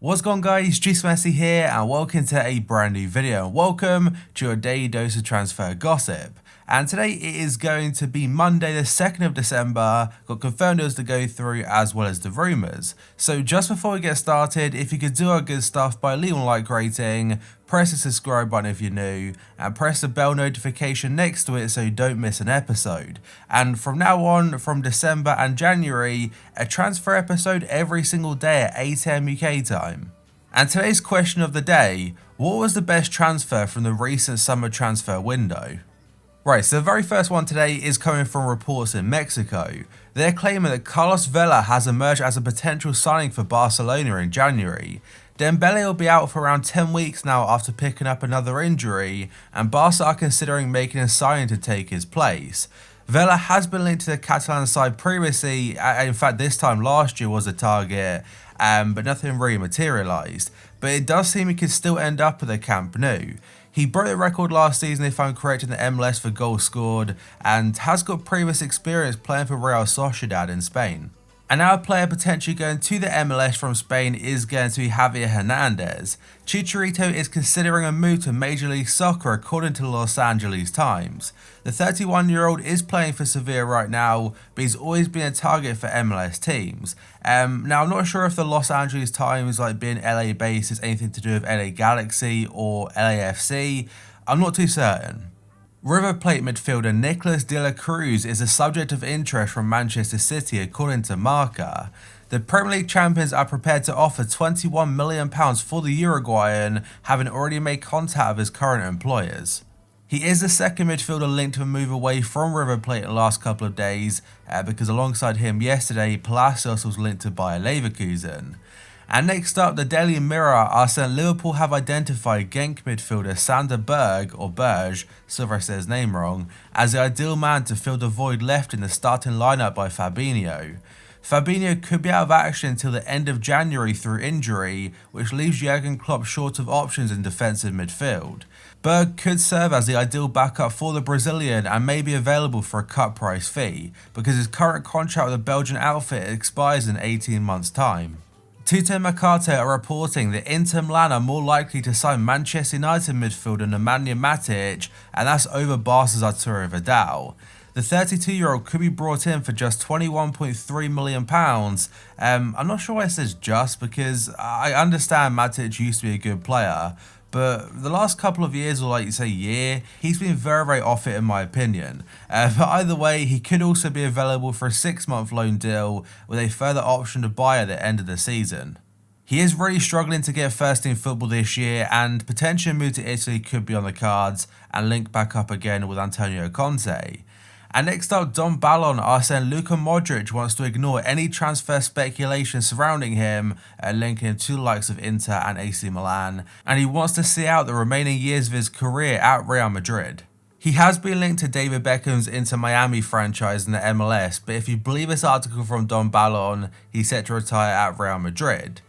What's going on, guys? Juice Messi here and welcome to a brand new video and welcome to your daily dose of transfer gossip. And today it is going to be Monday the 2nd of December, got confirmed deals to go through as well as the rumours. So just before we get started, if you could do our good stuff by leaving a like rating, press the subscribe button if you're new, and press the bell notification next to it so you don't miss an episode. And from now on, from December and January, a transfer episode every single day at 8 AM UK time. And today's question of the day, what was the best transfer from the recent summer transfer window? Right, so the very first one today is coming from reports in Mexico. They're claiming that Carlos Vela has emerged as a potential signing for Barcelona in January. Dembele will be out for around 10 weeks now after picking up another injury, and Barca are considering making a signing to take his place. Vela has been linked to the Catalan side previously, in fact this time last year was a target, but nothing really materialised. But it does seem he could still end up at the Camp Nou. He broke the record last season if I'm correct in the MLS for goals scored, and has got previous experience playing for Real Sociedad in Spain. And now a player potentially going to the MLS from Spain is going to be Javier Hernandez. Chicharito is considering a move to Major League Soccer according to the Los Angeles Times. The 31-year-old is playing for Sevilla right now, but he's always been a target for MLS teams. Now I'm not sure if the Los Angeles Times, like being LA based, is anything to do with LA Galaxy or LAFC. I'm not too certain. River Plate midfielder Nicolas de la Cruz is a subject of interest from Manchester City according to Marca. The Premier League champions are prepared to offer £21 million for the Uruguayan, having already made contact with his current employers. He is the second midfielder linked to a move away from River Plate in the last couple of days, because alongside him yesterday, Palacios was linked to Bayer Leverkusen. And next up, the Daily Mirror are saying Liverpool have identified Genk midfielder Sander Berg, or Berge, so if I say his name wrong, as the ideal man to fill the void left in the starting lineup by Fabinho. Fabinho could be out of action until the end of January through injury, which leaves Jurgen Klopp short of options in defensive midfield. Berg could serve as the ideal backup for the Brazilian and may be available for a cut price fee, because his current contract with the Belgian outfit expires in 18 months' time. Tuto Mercato are reporting that Inter Milan are more likely to sign Manchester United midfielder Nemanja Matic, and that's over Barca's Arturo Vidal. The 32-year-old could be brought in for just £21.3 million. I'm not sure why it says just, because I understand Matic used to be a good player, but the last couple of years, or like you say year, he's been very off it in my opinion. But either way, he could also be available for a 6-month loan deal with a further option to buy at the end of the season. He is really struggling to get first team football this year, and potentially a move to Italy could be on the cards and link back up again with Antonio Conte. And next up, Don Ballon are saying Luka Modric wants to ignore any transfer speculation surrounding him, linking him to the likes of Inter and AC Milan, and he wants to see out the remaining years of his career at Real Madrid. He has been linked to David Beckham's Inter Miami franchise in the MLS, but if you believe this article from Don Ballon, he's set to retire at Real Madrid.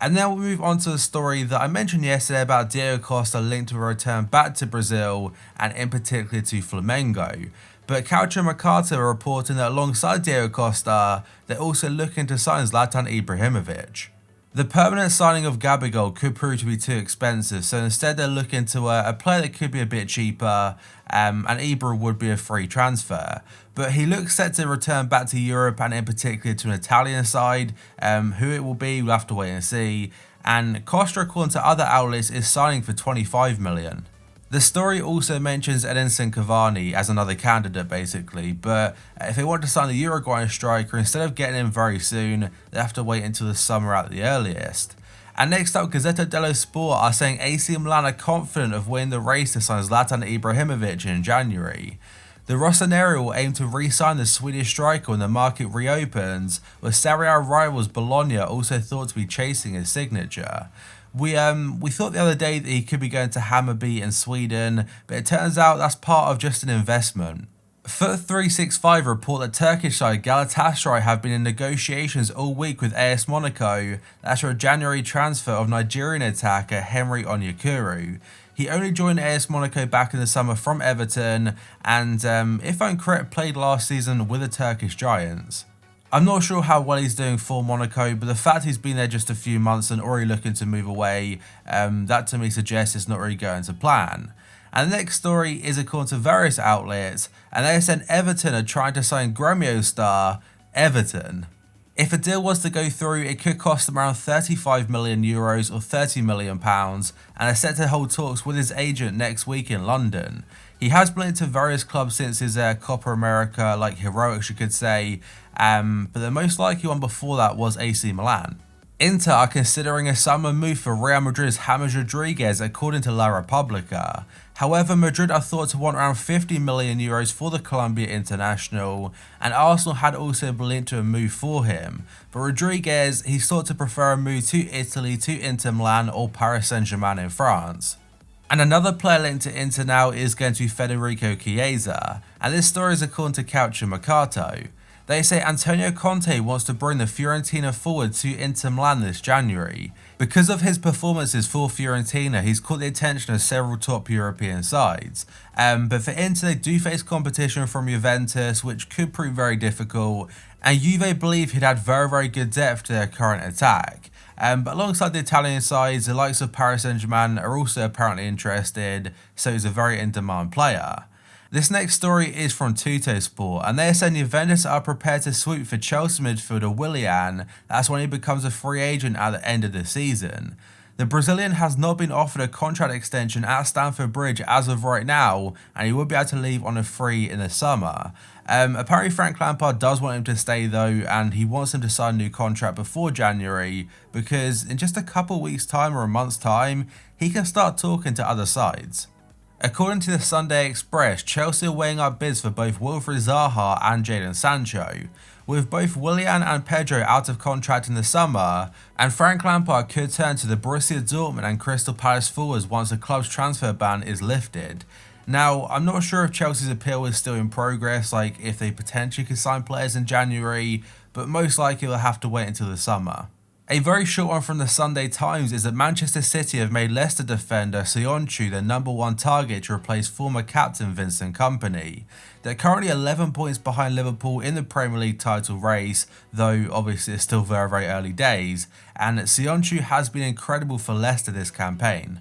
And then we'll move on to the story that I mentioned yesterday about Diego Costa linked to a return back to Brazil, and in particular to Flamengo. But Calcio Mercato are reporting that alongside Diego Costa, they're also looking to sign Zlatan Ibrahimovic. The permanent signing of Gabigol could prove to be too expensive, so instead they're looking to a player that could be a bit cheaper, and Ibra would be a free transfer. But he looks set to return back to Europe, and in particular to an Italian side. Who it will be, we'll have to wait and see. And Costa, according to other outlets, is signing for £25 million. The story also mentions Edinson Cavani as another candidate basically, but if they want to sign the Uruguayan striker, instead of getting him very soon, they have to wait until the summer at the earliest. And next up, Gazzetta dello Sport are saying AC Milan are confident of winning the race to sign Zlatan Ibrahimovic in January. The Rossoneri will aim to re-sign the Swedish striker when the market reopens, with Serie A rivals Bologna also thought to be chasing his signature. We thought the other day that he could be going to Hammarby in Sweden, but it turns out that's part of just an investment. Foot365 report that Turkish side Galatasaray have been in negotiations all week with AS Monaco after a January transfer of Nigerian attacker Henry Onyekuru. He only joined AS Monaco back in the summer from Everton, and if I'm correct, played last season with the Turkish Giants. I'm not sure how well he's doing for Monaco, but the fact he's been there just a few months and already looking to move away, that to me suggests it's not really going to plan. And the next story is according to various outlets, and they said Everton are trying to sign Gremio star Everton. If a deal was to go through, it could cost them around €35 million or £30 million, and are set to hold talks with his agent next week in London. He has been into various clubs since his Copa America, like heroics you could say, but the most likely one before that was AC Milan. Inter are considering a summer move for Real Madrid's James Rodriguez according to La Repubblica. However, Madrid are thought to want around €50 million for the Colombia international, and Arsenal had also been linked to a move for him. But Rodriguez, he's thought to prefer a move to Italy, to Inter Milan or Paris Saint-Germain in France. And another player linked to Inter now is going to be Federico Chiesa, and this story is according to Calcio Mercato. They say Antonio Conte wants to bring the Fiorentina forward to Inter Milan this January. Because of his performances for Fiorentina, he's caught the attention of several top European sides. But for Inter, they do face competition from Juventus, which could prove very difficult, and Juve believe he'd add very good depth to their current attack. But alongside the Italian sides, the likes of Paris Saint-Germain are also apparently interested, so he's a very in-demand player. This next story is from Tuttosport, and they are saying Juventus are prepared to swoop for Chelsea midfielder Willian. That's when he becomes a free agent at the end of the season. The Brazilian has not been offered a contract extension at Stamford Bridge as of right now, and he will be able to leave on a free in the summer. Apparently Frank Lampard does want him to stay though, and he wants him to sign a new contract before January, because in just a couple weeks time or a month's time, he can start talking to other sides. According to the Sunday Express, Chelsea are weighing up bids for both Wilfried Zaha and Jadon Sancho. With both Willian and Pedro out of contract in the summer, and Frank Lampard could turn to the Borussia Dortmund and Crystal Palace forwards once the club's transfer ban is lifted. Now, I'm not sure if Chelsea's appeal is still in progress, like if they potentially could sign players in January, but most likely they'll have to wait until the summer. A very short one from the Sunday Times is that Manchester City have made Leicester defender SOYUNCU their #1 target to replace former captain Vincent Kompany. They're currently 11 points behind Liverpool in the Premier League title race, though obviously it's still very early days, and SOYUNCU has been incredible for Leicester this campaign.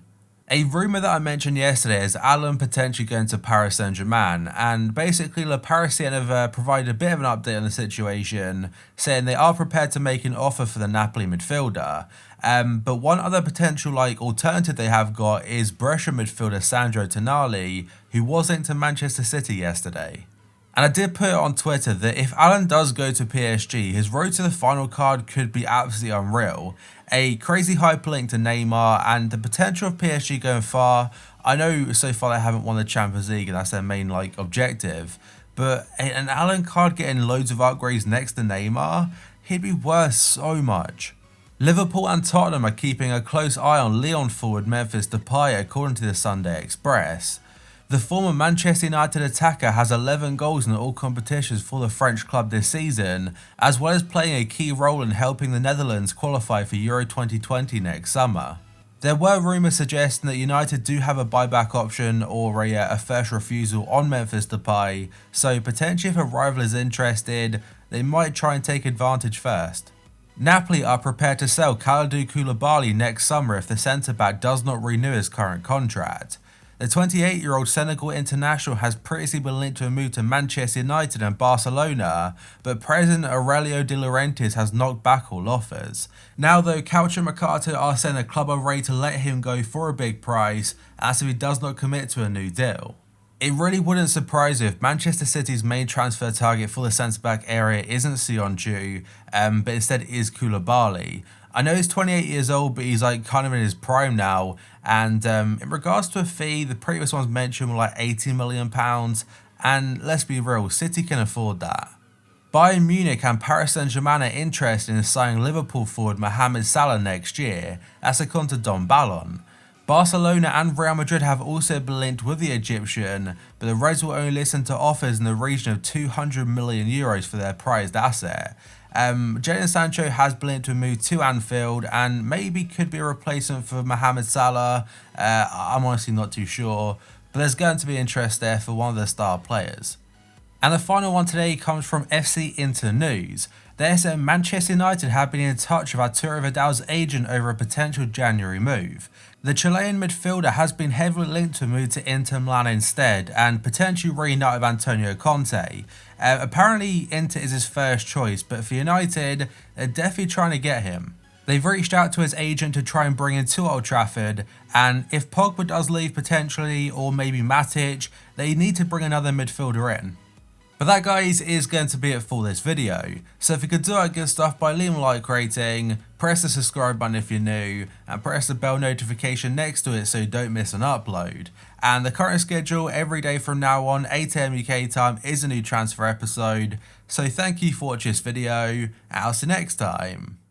A rumour that I mentioned yesterday is Alan potentially going to Paris Saint-Germain, and basically Le Parisien have provided a bit of an update on the situation, saying they are prepared to make an offer for the Napoli midfielder. But one other potential alternative they have got is Brescia midfielder Sandro Tonali, who was linked to Manchester City yesterday. And I did put it on Twitter that if Alan does go to PSG, his road to the final card could be absolutely unreal. A crazy hyperlink to Neymar and the potential of PSG going far. I know so far they haven't won the Champions League and that's their main objective. But an Alan card getting loads of upgrades next to Neymar, he'd be worth so much. Liverpool and Tottenham are keeping a close eye on Lyon forward Memphis Depay according to the Sunday Express. The former Manchester United attacker has 11 goals in all competitions for the French club this season, as well as playing a key role in helping the Netherlands qualify for Euro 2020 next summer. There were rumours suggesting that United do have a buyback option or a first refusal on Memphis Depay, so potentially if a rival is interested, they might try and take advantage first. Napoli are prepared to sell Kalidou Koulibaly next summer if the centre-back does not renew his current contract. The 28-year-old Senegal international has previously been linked to a move to Manchester United and Barcelona, but President Aurelio De Laurentiis has knocked back all offers. Now though, Calcio Mercato are saying the club are ready to let him go for a big price, as if he does not commit to a new deal. It really wouldn't surprise you if Manchester City's main transfer target for the centre-back area isn't SOYUNCU, but instead is Koulibaly. I know he's 28 years old, but he's kind of in his prime now, and in regards to a fee, the previous ones mentioned were £80 million, and let's be real, City can afford that. Bayern Munich and Paris Saint-Germain are interested in signing Liverpool forward Mohamed Salah next year, that's according to Don Ballon. Barcelona and Real Madrid have also been linked with the Egyptian, but the Reds will only listen to offers in the region of €200 million for their prized asset. Jadon Sancho has been linked to a move to Anfield and maybe could be a replacement for Mohamed Salah. I'm honestly not too sure, but there's going to be interest there for one of the star players. And the final one today comes from FC Inter News. They said Manchester United have been in touch with Arturo Vidal's agent over a potential January move. The Chilean midfielder has been heavily linked to a move to Inter Milan instead and potentially reunite with Antonio Conte. Apparently Inter is his first choice, but for United, they're definitely trying to get him. They've reached out to his agent to try and bring him to Old Trafford, and if Pogba does leave potentially, or maybe Matic, they need to bring another midfielder in. But that, guys, is going to be it for this video. So if you could do that good stuff by leaving a like rating, press the subscribe button if you're new, and press the bell notification next to it so you don't miss an upload. And the current schedule every day from now on, 8 AM UK time, is a new transfer episode. So thank you for watching this video, and I'll see you next time.